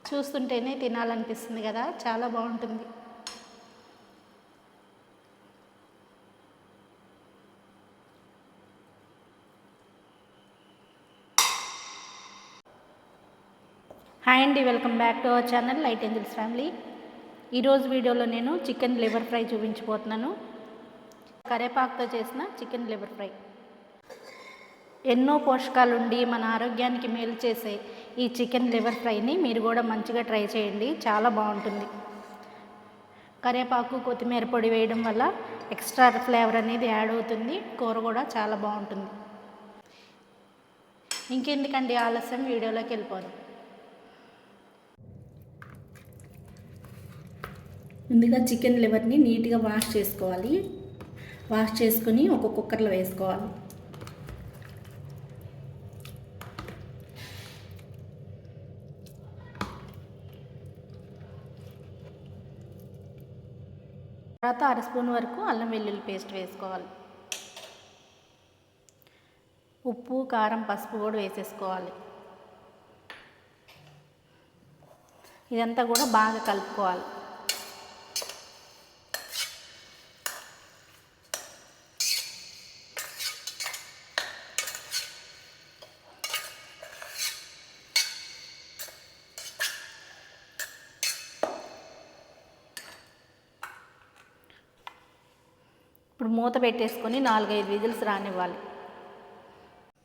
చూస్తుంటేనే తినాలనిపిస్తుంది కదా, చాలా బాగుంటుంది. హాయ్ అండి, welcome back to our channel light angels family. ఈరోజు వీడియోలో నేను చికెన్ లివర్ ఫ్రై చూపించబోతున్నాను. కరివేపాకుతో చేసిన చికెన్ లివర్ ఫ్రై. ఎన్నో పోషకాలుండి మన ఆరోగ్యానికి మేలు చేసే ఈ చికెన్ లివర్ ఫ్రైని మీరు కూడా మంచిగా ట్రై చేయండి, చాలా బాగుంటుంది. కరివేపాకు, కొత్తిమీర పొడి వేయడం వల్ల ఎక్స్ట్రా ఫ్లేవర్ అనేది యాడ్ అవుతుంది. కూర కూడా చాలా బాగుంటుంది. ఇంకెందుకండి ఆలస్యం, వీడియోలోకి వెళ్ళిపోదాం. ముందుగా చికెన్ లివర్ని నీట్గా వాష్ చేసుకోవాలి. వాష్ చేసుకుని ఒక కుక్కర్లో వేసుకోవాలి. తర్వాత 1/2 స్పూన్ వరకు అల్లం వెల్లుల్లి పేస్ట్ వేసుకోవాలి. ఉప్పు, కారం, పసుపు కూడా వేసేసుకోవాలి. ఇదంతా కూడా బాగా కలుపుకోవాలి. ఇప్పుడు మూత పెట్టేసుకొని 4-5 విజిల్స్ రానివ్వాలి.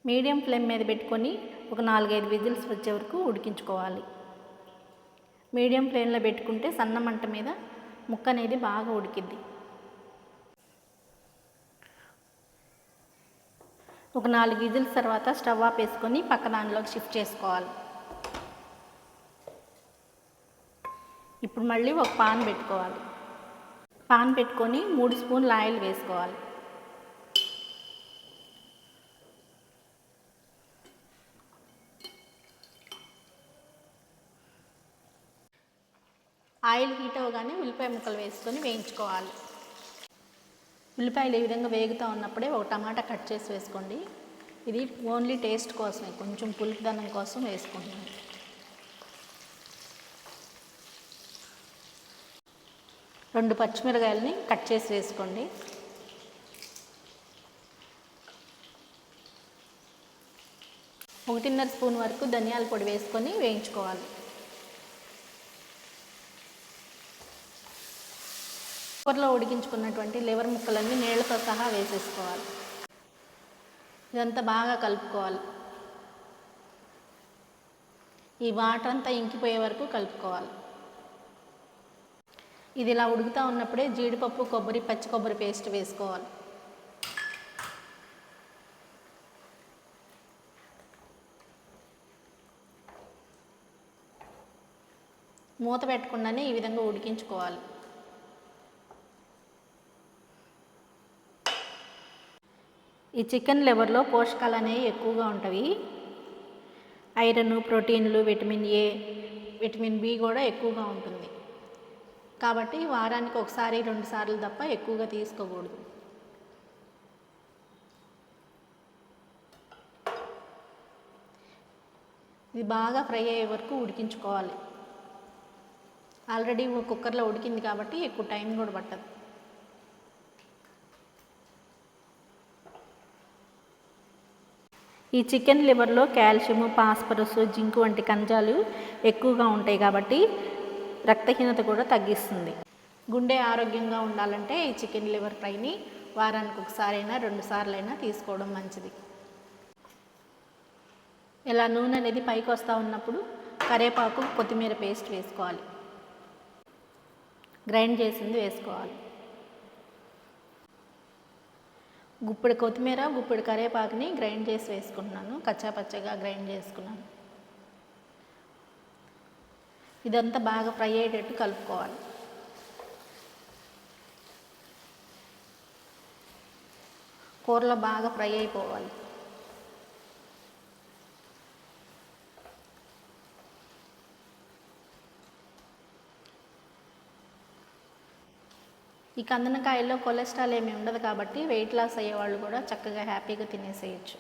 మీడియం ఫ్లేమ్ మీద పెట్టుకొని ఒక 4-5 విజిల్స్ వచ్చే వరకు ఉడికించుకోవాలి. మీడియం ఫ్లేమ్లో పెట్టుకుంటే సన్న మంట మీద ముక్క అనేది బాగా ఉడికిద్ది. ఒక 4 విజిల్స్ తర్వాత స్టవ్ ఆపేసుకొని పక్క దానిలోకి షిఫ్ట్ చేసుకోవాలి. ఇప్పుడు మళ్ళీ ఒక పాన్ పెట్టుకోవాలి. పాన్ పెట్టుకొని 3 స్పూన్ల ఆయిల్ వేసుకోవాలి. ఆయిల్ హీట్ అవ్వగానే ఉల్లిపాయ ముక్కలు వేసుకొని వేయించుకోవాలి. ఉల్లిపాయలు ఈ విధంగా వేగుతూ ఉన్నప్పుడే ఒక టమాటా కట్ చేసి వేసుకోండి. ఇది ఓన్లీ టేస్ట్ కోసమే, కొంచెం పులుపుదనం కోసం వేసుకుంటున్నాను. 2 పచ్చిమిరకాయలని కట్ చేసి వేసుకోండి. ఒకటిన్నర స్పూన్ వరకు ధనియాల పొడి వేసుకొని వేయించుకోవాలి. కుక్కర్లో ఉడికించుకున్నటువంటి లివర్ ముక్కలన్నీ నీళ్లతో సహా వేసేసుకోవాలి. ఇదంతా బాగా కలుపుకోవాలి. ఈ వాటర్ అంతా ఇంకిపోయే వరకు కలుపుకోవాలి. ఇది ఇలా ఉడుకుతూ ఉన్నప్పుడే జీడిపప్పు, కొబ్బరి, పచ్చి కొబ్బరి పేస్ట్ వేసుకోవాలి. మూత పెట్టకుండానే ఈ విధంగా ఉడికించుకోవాలి. ఈ చికెన్ లివర్లో పోషకాలు అనేవి ఎక్కువగా ఉంటాయి. ఐరన్, ప్రోటీన్లు, విటమిన్ ఏ, విటమిన్ బి కూడా ఎక్కువగా ఉంటుంది. కాబట్టి వారానికి 1-2 సార్లు తప్ప ఎక్కువగా తీసుకోకూడదు. ఇది బాగా ఫ్రై అయ్యే వరకు ఉడికించుకోవాలి. ఆల్రెడీ కుక్కర్లో ఉడికింది కాబట్టి ఎక్కువ టైం కూడా పట్టదు. ఈ చికెన్ లివర్లో కాల్షియం, ఫాస్ఫరస్, జింక్ వంటి ఖనిజాలు ఎక్కువగా ఉంటాయి కాబట్టి రక్తహీనత కూడా తగ్గిస్తుంది. గుండె ఆరోగ్యంగా ఉండాలంటే ఈ చికెన్ లివర్ ఫ్రైని వారానికి 1-2 సార్లైనా తీసుకోవడం మంచిది. ఇలా నూనె అనేది పైకి వస్తూ ఉన్నప్పుడు కరివేపాకు, కొత్తిమీర పేస్ట్ వేసుకోవాలి. గ్రైండ్ చేసింది వేసుకోవాలి. గుప్పెడు కొత్తిమీర, గుప్పెడు కరివేపాకుని గ్రైండ్ చేసి వేసుకుంటున్నాను. కచ్చాపచ్చగా గ్రైండ్ చేసుకున్నాను. ఇదంతా బాగా ఫ్రై అయ్యేటట్టు కలుపుకోవాలి. కూరలో బాగా ఫ్రై అయిపోవాలి. ఈ కందనకాయల్లో కొలెస్ట్రాల్ ఏమీ ఉండదు కాబట్టి వెయిట్ లాస్ అయ్యేవాళ్ళు కూడా చక్కగా హ్యాపీగా తినేసేయచ్చు.